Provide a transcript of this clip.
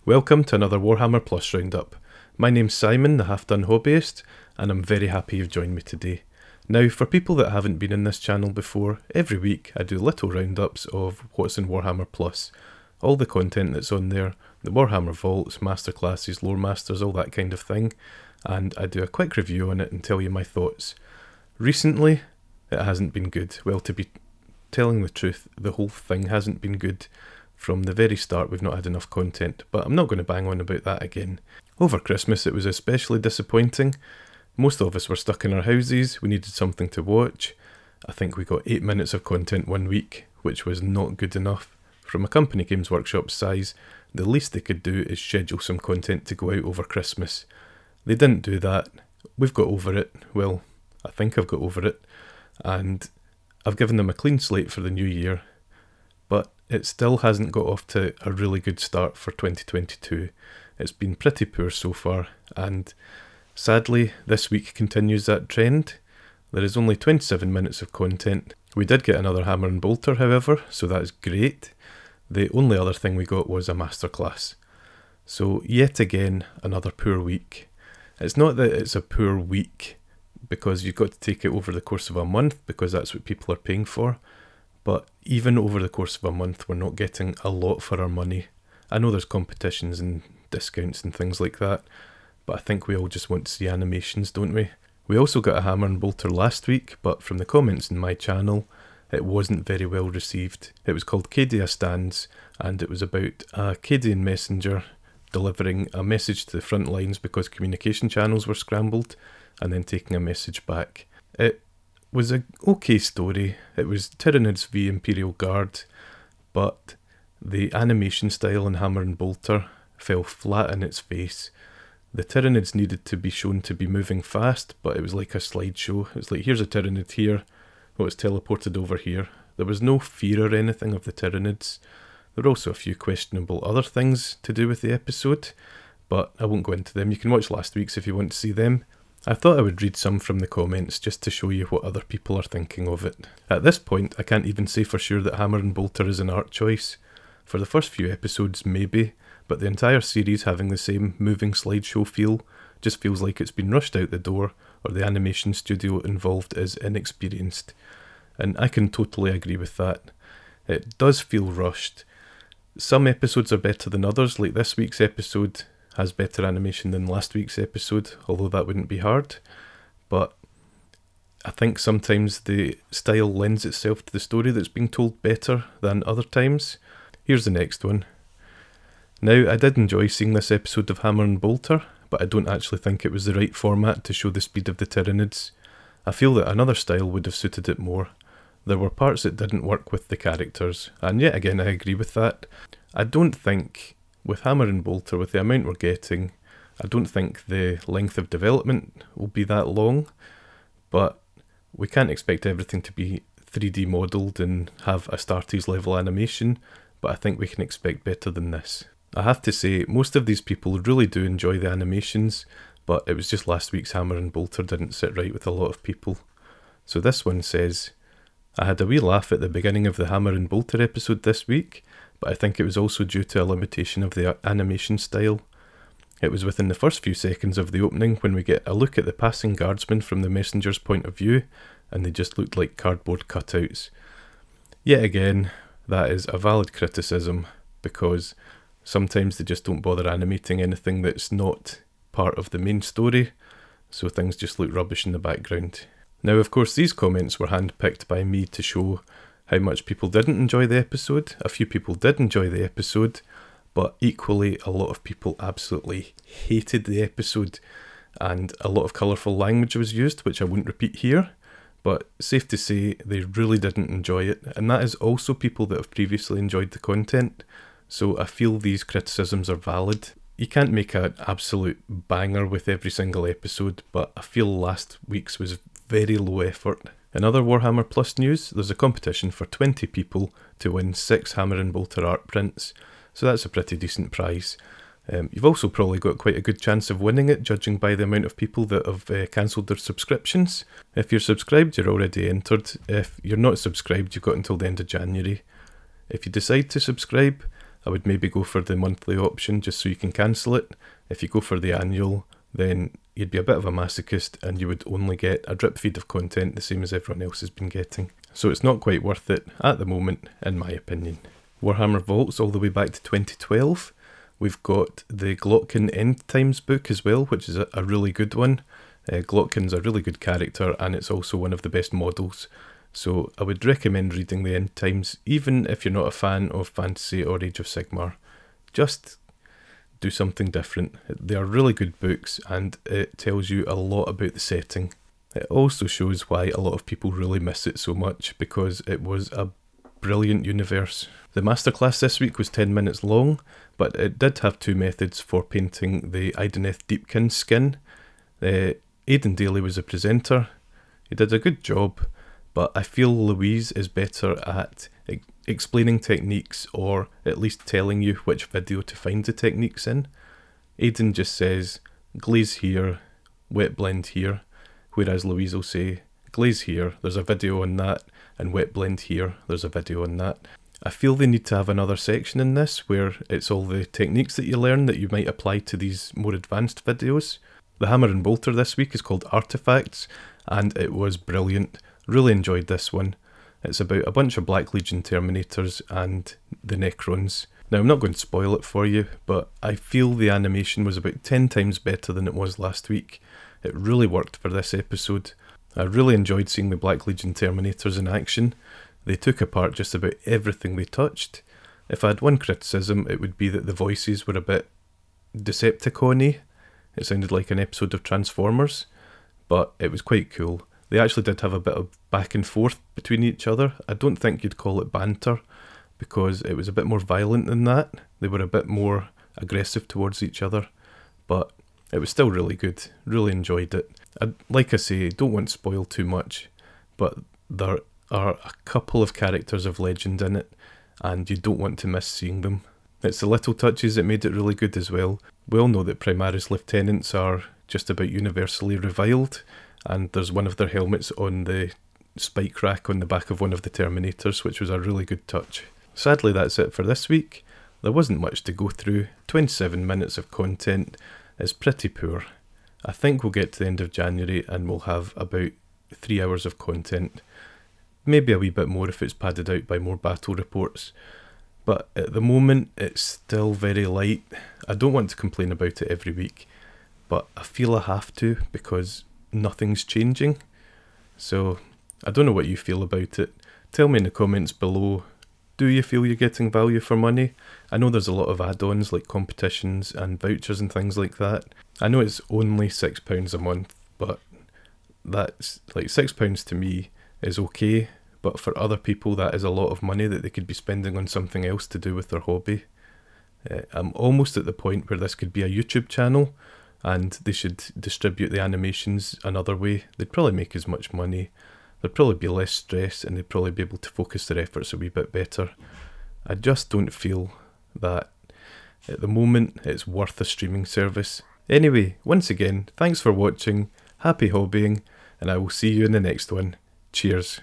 Welcome to another Warhammer Plus roundup. My name's Simon, the half-done hobbyist, and I'm very happy you've joined me today. Now, for people that haven't been in this channel before, every week I do little roundups of what's in Warhammer Plus. All the content that's on there, the Warhammer Vaults, Masterclasses, Lore Masters, all that kind of thing, and I do a quick review on it and tell you my thoughts. Recently, it hasn't been good. Well, to be telling the truth, the whole thing hasn't been good. From the very start we've not had enough content, but I'm not going to bang on about that again. Over Christmas it was especially disappointing. Most of us were stuck in our houses, we needed something to watch. I think we got 8 minutes of content one week, which was not good enough. From a company Games Workshop's size, the least they could do is schedule some content to go out over Christmas. They didn't do that. We've got over it. Well, I think I've got over it. And I've given them a clean slate for the new year. But it still hasn't got off to a really good start for 2022. It's been pretty poor so far, and sadly this week continues that trend. There is only 27 minutes of content. We did get another Hammer and Bolter, however, so that's great. The only other thing we got was a masterclass. So yet again, another poor week. It's not that it's a poor week because you've got to take it over the course of a month because that's what people are paying for. But even over the course of a month, we're not getting a lot for our money. I know there's competitions and discounts and things like that, but I think we all just want to see animations, don't we? We also got a Hammer and Bolter last week, but from the comments in my channel, it wasn't very well received. It was called CADIA Stands, and it was about a Cadian messenger delivering a message to the front lines because communication channels were scrambled, and then taking a message back. It was an okay story. It was Tyranids v Imperial Guard, but the animation style in Hammer and Bolter fell flat in its face. The Tyranids needed to be shown to be moving fast, but it was like a slideshow. It was like, here's a Tyranid here, oh, it's teleported over here. There was no fear or anything of the Tyranids. There were also a few questionable other things to do with the episode, but I won't go into them. You can watch last week's if you want to see them. I thought I would read some from the comments just to show you what other people are thinking of it. At this point, I can't even say for sure that Hammer and Bolter is an art choice. For the first few episodes, maybe, but the entire series having the same moving slideshow feel just feels like it's been rushed out the door, or the animation studio involved is inexperienced. And I can totally agree with that. It does feel rushed. Some episodes are better than others, like this week's episode has better animation than last week's episode, although that wouldn't be hard. But I think sometimes the style lends itself to the story that's being told better than other times. Here's the next one. Now, I did enjoy seeing this episode of Hammer and Bolter, but I don't actually think it was the right format to show the speed of the Tyranids. I feel that another style would have suited it more. There were parts that didn't work with the characters, and yet again I agree with that. I don't think, with Hammer and Bolter, with the amount we're getting, I don't think the length of development will be that long, but we can't expect everything to be 3D modelled and have Astartes level animation, but I think we can expect better than this. I have to say, most of these people really do enjoy the animations, but it was just last week's Hammer and Bolter didn't sit right with a lot of people. So this one says, I had a wee laugh at the beginning of the Hammer and Bolter episode this week, but I think it was also due to a limitation of the animation style. It was within the first few seconds of the opening when we get a look at the passing guardsmen from the messenger's point of view, and they just looked like cardboard cutouts. Yet again, that is a valid criticism, because sometimes they just don't bother animating anything that's not part of the main story, so things just look rubbish in the background. Now, of course, these comments were handpicked by me to show how much people didn't enjoy the episode. A few people did enjoy the episode, but equally a lot of people absolutely hated the episode, and a lot of colourful language was used, which I won't repeat here, but safe to say they really didn't enjoy it, and that is also people that have previously enjoyed the content, so I feel these criticisms are valid. You can't make an absolute banger with every single episode, but I feel last week's was very low effort. In other Warhammer Plus news, there's a competition for 20 people to win 6 Hammer and Bolter art prints, so that's a pretty decent prize. You've also probably got quite a good chance of winning it, judging by the amount of people that have cancelled their subscriptions. If you're subscribed, you're already entered. If you're not subscribed, you've got until the end of January. If you decide to subscribe, I would maybe go for the monthly option just so you can cancel it. If you go for the annual, then you'd be a bit of a masochist and you would only get a drip feed of content the same as everyone else has been getting. So it's not quite worth it at the moment, in my opinion. Warhammer Vaults all the way back to 2012. We've got the Deepkin End Times book as well, which is a really good one. Deepkin's a really good character and it's also one of the best models. So I would recommend reading the End Times, even if you're not a fan of Fantasy or Age of Sigmar. Just do something different. They are really good books and it tells you a lot about the setting. It also shows why a lot of people really miss it so much, because it was a brilliant universe. The masterclass this week was 10 minutes long, but it did have 2 methods for painting the Idoneth Deepkin skin. Aidan Daly was a presenter. He did a good job, but I feel Louise is better at explaining techniques, or at least telling you which video to find the techniques in. Aidan just says, glaze here, wet blend here, whereas Louise will say, glaze here, there's a video on that, and wet blend here, there's a video on that. I feel they need to have another section in this where it's all the techniques that you learn that you might apply to these more advanced videos. The Hammer and Bolter this week is called Artefacts, and it was brilliant. Really enjoyed this one. It's about a bunch of Black Legion Terminators and the Necrons. Now I'm not going to spoil it for you, but I feel the animation was about 10 times better than it was last week. It really worked for this episode. I really enjoyed seeing the Black Legion Terminators in action. They took apart just about everything they touched. If I had one criticism, it would be that the voices were a bit Decepticon-y. It sounded like an episode of Transformers, but it was quite cool. They actually did have a bit of back and forth between each other. I don't think you'd call it banter, because it was a bit more violent than that. They were a bit more aggressive towards each other, but it was still really good. Really enjoyed it. Like I say, don't want to spoil too much, but there are a couple of characters of legend in it, and you don't want to miss seeing them. It's the little touches that made it really good as well. We all know that Primaris lieutenants are just about universally reviled, and there's one of their helmets on the spike rack on the back of one of the Terminators, which was a really good touch. Sadly, that's it for this week. There wasn't much to go through. 27 minutes of content is pretty poor. I think we'll get to the end of January and we'll have about 3 hours of content. Maybe a wee bit more if it's padded out by more battle reports. But at the moment, it's still very light. I don't want to complain about it every week, but I feel I have to because nothing's changing. So I don't know what you feel about it. Tell me in the comments below. Do you feel you're getting value for money? I know there's a lot of add-ons like competitions and vouchers and things like that. I know it's only £6 a month, but that's like £6 to me is okay, but for other people that is a lot of money that they could be spending on something else to do with their hobby. I'm almost at the point where this could be a YouTube channel and they should distribute the animations another way. They'd probably make as much money, there'd probably be less stress, and they'd probably be able to focus their efforts a wee bit better. I just don't feel that at the moment it's worth a streaming service. Anyway, once again, thanks for watching, happy hobbying, and I will see you in the next one. Cheers.